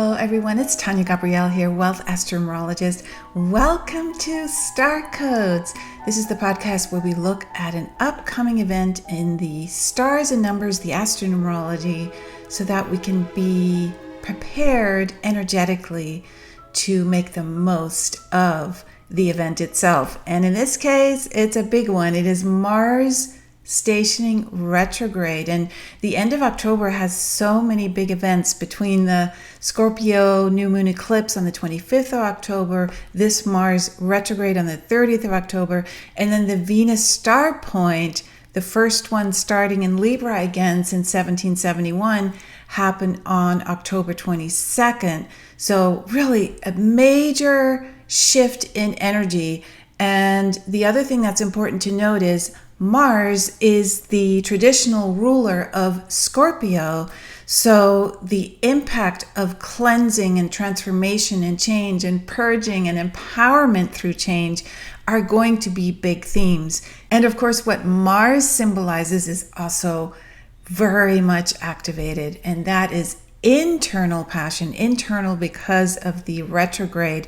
Hello everyone, it's Tania Gabrielle here, Wealth Astro-Numerologist. Welcome to Star Codes. This is the podcast where we look at an upcoming event in the stars and numbers, the Astro-Numerology, so that we can be prepared energetically to make the most of the event itself. And in this case, it's a big one. It is Mars stationing retrograde, and the end of October has so many big events between the Scorpio new moon eclipse on the 25th of October, this Mars retrograde on the 30th of October, and then the Venus star point, the first one starting in Libra again since 1771, happened on October 22nd. So really a major shift in energy. And the other thing that's important to note is Mars is the traditional ruler of Scorpio, so the impact of cleansing and transformation and change and purging and empowerment through change are going to be big themes. And of course, what Mars symbolizes is also very much activated, and that is internal passion, internal because of the retrograde,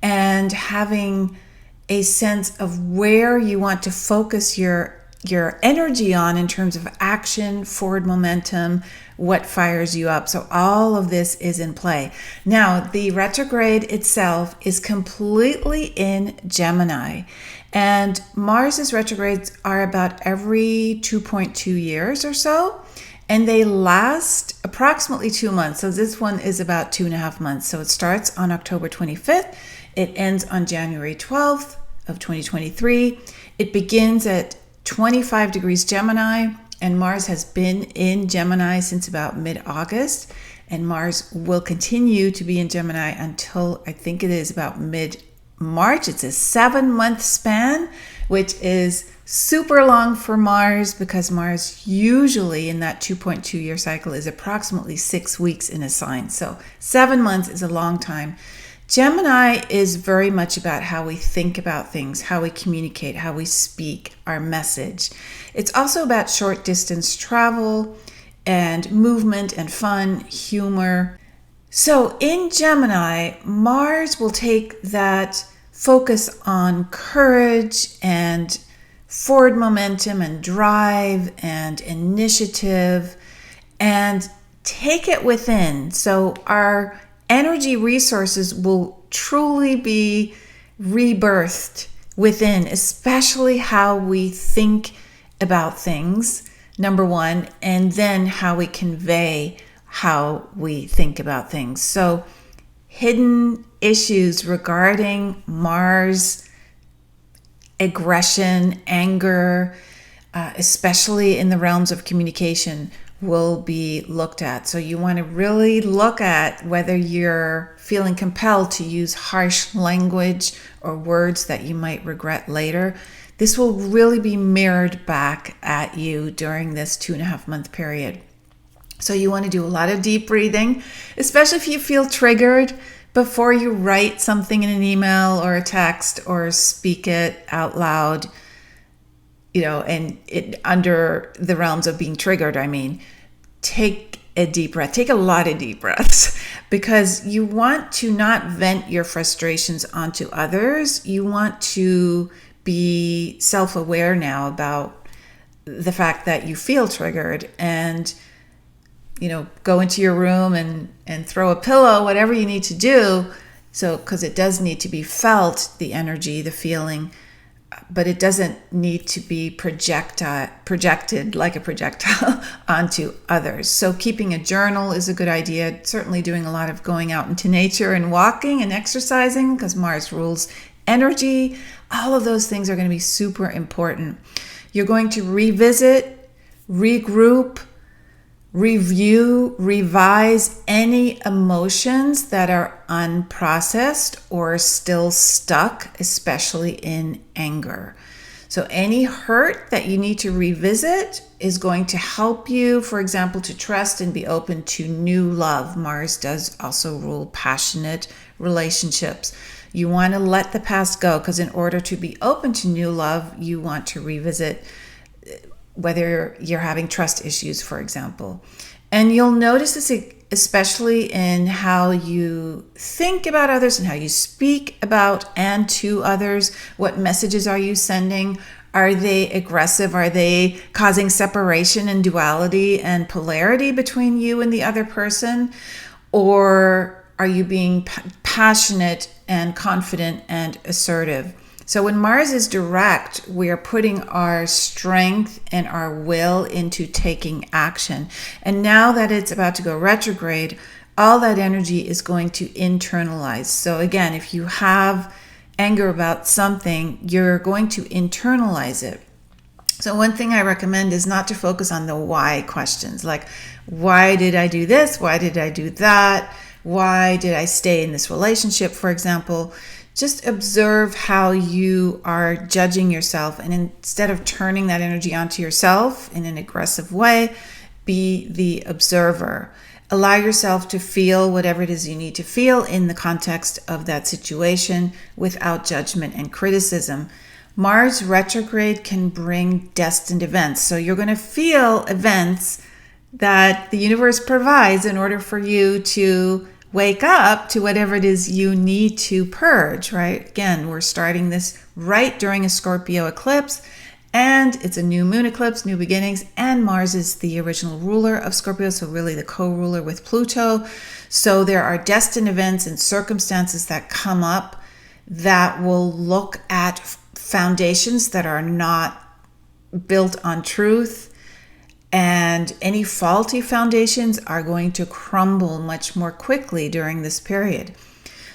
and having a sense of where you want to focus your energy on in terms of action, forward momentum, what fires you up. So all of this is in play. Now, the retrograde itself is completely in Gemini, and Mars's retrogrades are about every 2.2 years or so, and they last approximately 2 months. So this one is about 2.5 months. So it starts on October 25th. It ends on January 12th of 2023. It begins at 25 degrees Gemini, and Mars has been in Gemini since about mid-August, and Mars will continue to be in Gemini until I think it is about mid-March. It's a 7-month span, which is super long for Mars because Mars usually in that 2.2 year cycle is approximately 6 weeks in a sign. So 7 months is a long time. Gemini is very much about how we think about things, how we communicate, how we speak, our message. It's also about short distance travel and movement and fun, humor. So in Gemini, Mars will take that focus on courage and forward momentum and drive and initiative and take it within. So our energy resources will truly be rebirthed within, especially how we think about things, number one, and then how we convey how we think about things. So hidden issues regarding Mars, aggression, anger, especially in the realms of communication, will be looked at. So you want to really look at whether you're feeling compelled to use harsh language or words that you might regret later. This will really be mirrored back at you during this 2.5 month period. So you want to do a lot of deep breathing, especially if you feel triggered before you write something in an email or a text or speak it out loud. And it under the realms of being triggered, take a deep breath. Take a lot of deep breaths because you want to not vent your frustrations onto others. You want to be self-aware now about the fact that you feel triggered and, go into your room and throw a pillow, whatever you need to do. So, because it does need to be felt, the energy, the feeling, but it doesn't need to be projected like a projectile onto others. So keeping a journal is a good idea. Certainly doing a lot of going out into nature and walking and exercising because Mars rules energy. All of those things are going to be super important. You're going to revisit, regroup, review, revise any emotions that are unprocessed or still stuck, especially in anger. So any hurt that you need to revisit is going to help you, for example, to trust and be open to new love. Mars does also rule passionate relationships. You want to let the past go because in order to be open to new love, you want to revisit whether you're having trust issues, for example. And you'll notice this especially in how you think about others and how you speak about and to others. What messages are you sending? Are they aggressive? Are they causing separation and duality and polarity between you and the other person? Or are you being passionate and confident and assertive? So when Mars is direct, we are putting our strength and our will into taking action. And now that it's about to go retrograde, all that energy is going to internalize. So again, if you have anger about something, you're going to internalize it. So one thing I recommend is not to focus on the why questions, like, why did I do this? Why did I do that? Why did I stay in this relationship, for example? Just observe how you are judging yourself. And instead of turning that energy onto yourself in an aggressive way, be the observer. Allow yourself to feel whatever it is you need to feel in the context of that situation without judgment and criticism. Mars retrograde can bring destined events. So you're going to feel events that the universe provides in order for you to wake up to whatever it is you need to purge, right? Again, we're starting this right during a Scorpio eclipse, and it's a new moon eclipse, new beginnings, and Mars is the original ruler of Scorpio, so really the co-ruler with Pluto. So there are destined events and circumstances that come up that will look at foundations that are not built on truth, and any faulty foundations are going to crumble much more quickly during this period.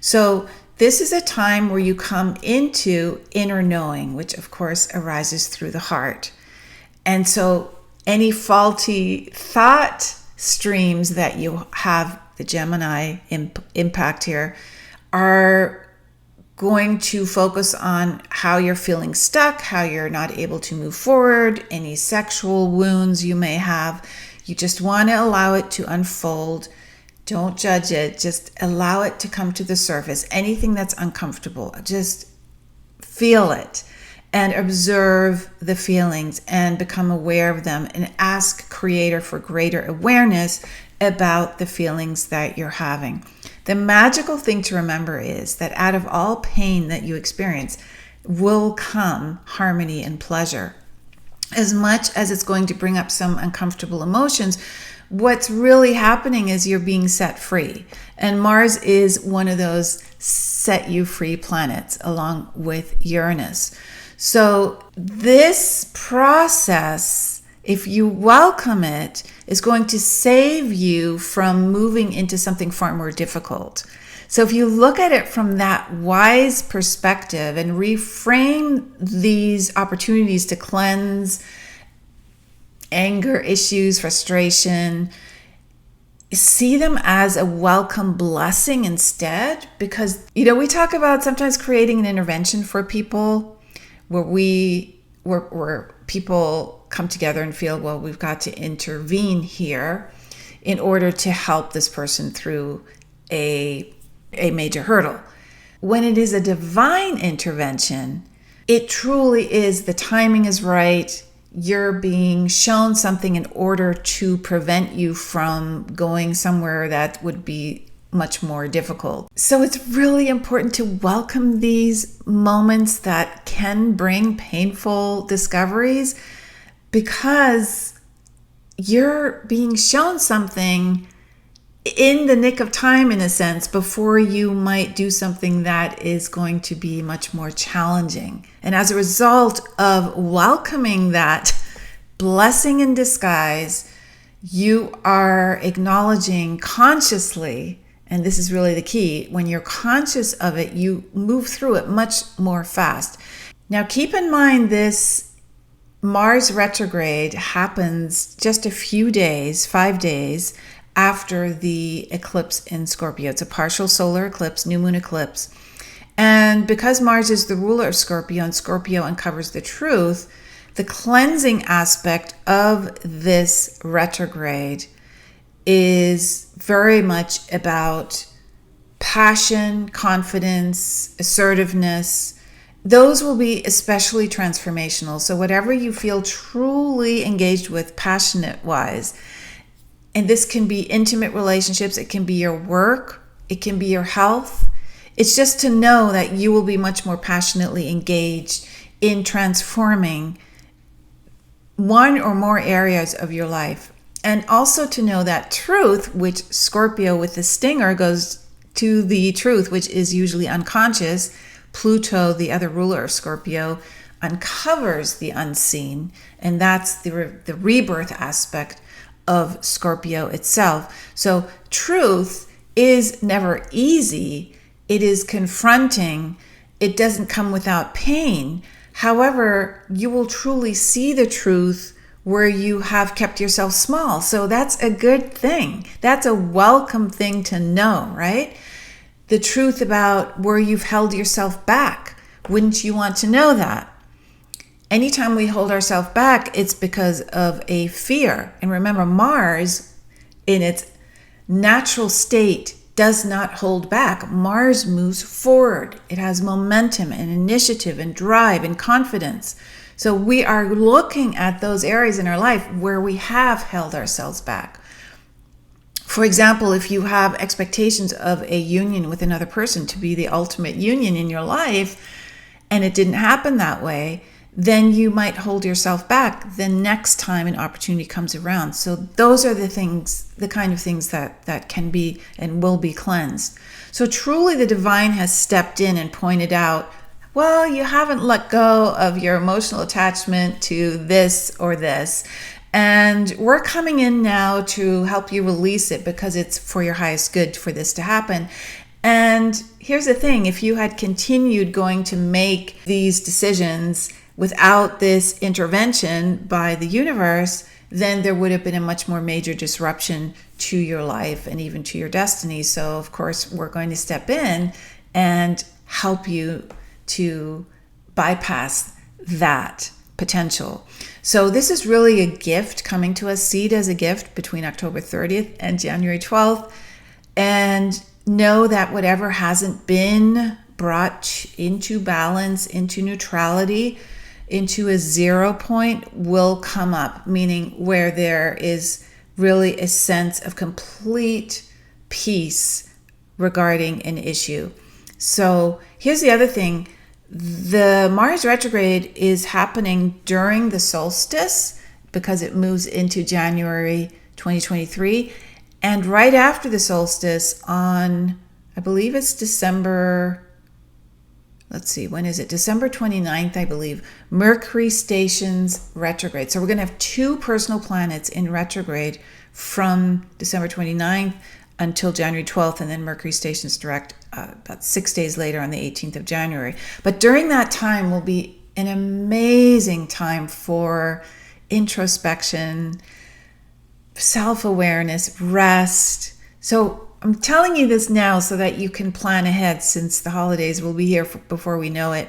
So this is a time where you come into inner knowing, which of course arises through the heart. And so any faulty thought streams that you have, the Gemini impact here, are going to focus on how you're feeling stuck, how you're not able to move forward, any sexual wounds you may have. You just want to allow it to unfold. Don't judge it. Just allow it to come to the surface. Anything that's uncomfortable, just feel it and observe the feelings and become aware of them, and ask Creator for greater awareness about the feelings that you're having. The magical thing to remember is that out of all pain that you experience will come harmony and pleasure. As much as it's going to bring up some uncomfortable emotions, what's really happening is you're being set free. And Mars is one of those set you free planets, along with Uranus. So this process, if you welcome it, is going to save you from moving into something far more difficult. So if you look at it from that wise perspective and reframe these opportunities to cleanse anger issues, frustration, see them as a welcome blessing instead. Because, we talk about sometimes creating an intervention for people where people come together and feel, well, we've got to intervene here in order to help this person through a major hurdle. When it is a divine intervention, it truly is, the timing is right. You're being shown something in order to prevent you from going somewhere that would be much more difficult. So it's really important to welcome these moments that can bring painful discoveries, because you're being shown something in the nick of time, in a sense, before you might do something that is going to be much more challenging. And as a result of welcoming that blessing in disguise, you are acknowledging consciously, and this is really the key, when you're conscious of it, you move through it much more fast. Now, keep in mind, this Mars retrograde happens just a few days, 5 days, after the eclipse in Scorpio. It's a partial solar eclipse, new moon eclipse. And because Mars is the ruler of Scorpio and Scorpio uncovers the truth, the cleansing aspect of this retrograde is very much about passion, confidence, assertiveness. Those will be especially transformational. So whatever you feel truly engaged with passionate-wise, And this can be intimate relationships. It can be your work. It can be your health. It's just to know that you will be much more passionately engaged in transforming one or more areas of your life. And also to know that truth, which Scorpio with the stinger goes to the truth, which is usually unconscious. Pluto, the other ruler of Scorpio, uncovers the unseen. And that's the rebirth aspect of Scorpio itself. So truth is never easy. It is confronting. It doesn't come without pain. However, you will truly see the truth where you have kept yourself small. So that's a good thing. That's a welcome thing to know, right? The truth about where you've held yourself back. Wouldn't you want to know that? Anytime we hold ourselves back, it's because of a fear. And remember, Mars, in its natural state, does not hold back. Mars moves forward. It has momentum and initiative and drive and confidence. So we are looking at those areas in our life where we have held ourselves back. For example, if you have expectations of a union with another person to be the ultimate union in your life, and it didn't happen that way, then you might hold yourself back the next time an opportunity comes around. So those are the things, the kind of things that can be and will be cleansed. So truly the divine has stepped in and pointed out, well, you haven't let go of your emotional attachment to this or this. And we're coming in now to help you release it because it's for your highest good for this to happen. And here's the thing, if you had continued going to make these decisions without this intervention by the universe, then there would have been a much more major disruption to your life and even to your destiny. So of course, we're going to step in and help you to bypass that potential. So this is really a gift coming to us. See it as a gift between October 30th and January 12th. And know that whatever hasn't been brought into balance, into neutrality, into a 0 point will come up, meaning where there is really a sense of complete peace regarding an issue. So here's the other thing. The Mars retrograde is happening during the solstice because it moves into January 2023. And right after the solstice on, I believe it's December, let's see, when is it? December 29th, I believe, Mercury stations retrograde. So we're going to have two personal planets in retrograde from December 29th until January 12th, and then Mercury stations direct about 6 days later on the 18th of January. But during that time will be an amazing time for introspection, self-awareness, rest. So I'm telling you this now so that you can plan ahead, since the holidays will be here before we know it.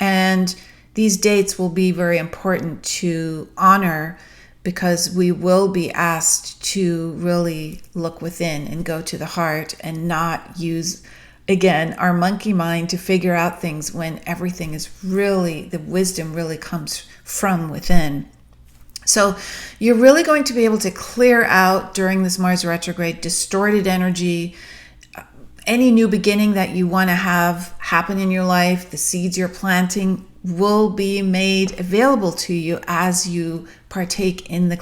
And these dates will be very important to honor because we will be asked to really look within and go to the heart and not use, again, our monkey mind to figure out things when everything is really, the wisdom really comes from within. So you're really going to be able to clear out during this Mars retrograde distorted energy, any new beginning that you want to have happen in your life. The seeds you're planting will be made available to you as you partake in the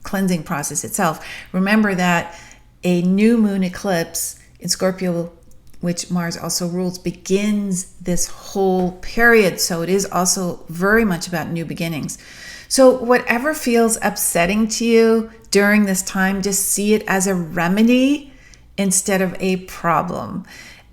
cleansing process itself. Remember that a new moon eclipse in Scorpio, which Mars also rules, begins this whole period. So it is also very much about new beginnings. So whatever feels upsetting to you during this time, just see it as a remedy instead of a problem.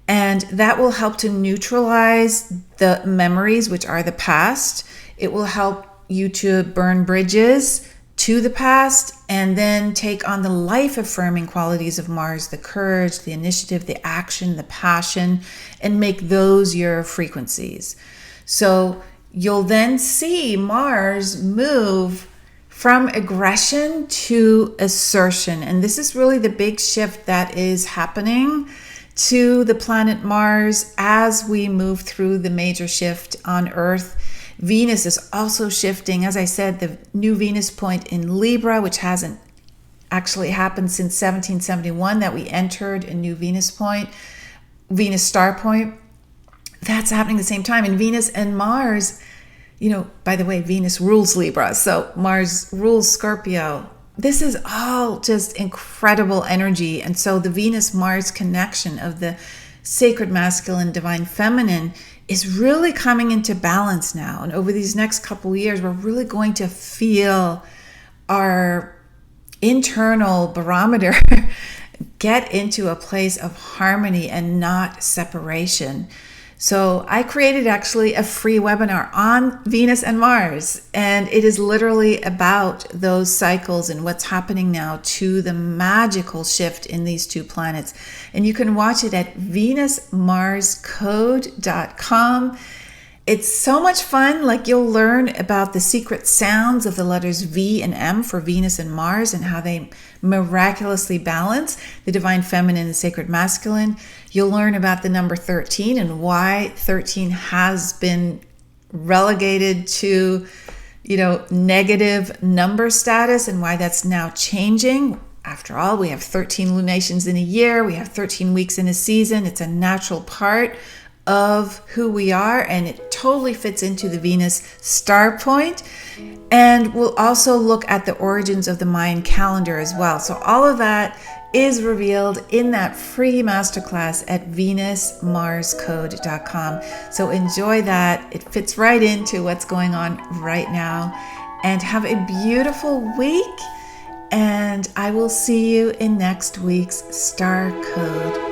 And that will help to neutralize the memories, which are the past. It will help you to burn bridges to the past and then take on the life-affirming qualities of Mars, the courage, the initiative, the action, the passion, and make those your frequencies. So you'll then see Mars move from aggression to assertion. And this is really the big shift that is happening to the planet Mars as we move through the major shift on Earth. Venus is also shifting. As I said, the new Venus point in Libra, which has an actually happened since 1771 that we entered a new Venus star point. That's happening at the same time. And Venus and Mars, by the way, Venus rules Libra, so Mars rules Scorpio. This is all just incredible energy. And so the Venus-Mars connection of the sacred masculine, divine feminine is really coming into balance now. And over these next couple of years, we're really going to feel our internal barometer get into a place of harmony and not separation. So I created actually a free webinar on Venus and Mars, and it is literally about those cycles and what's happening now to the magical shift in these two planets. And you can watch it at venusmarscode.com. It's so much fun. Like, you'll learn about the secret sounds of the letters V and M for Venus and Mars and how they miraculously balance the divine feminine and sacred masculine. You'll learn about the number 13 and why 13 has been relegated to, negative number status and why that's now changing. After all, we have 13 lunations in a year. We have 13 weeks in a season. It's a natural part of who we are, and it totally fits into the Venus star point. And we'll also look at the origins of the Mayan calendar as well. So all of that is revealed in that free masterclass at venusmarscode.com. So enjoy that. It fits right into what's going on right now. And have a beautiful week. And I will see you in next week's Star Code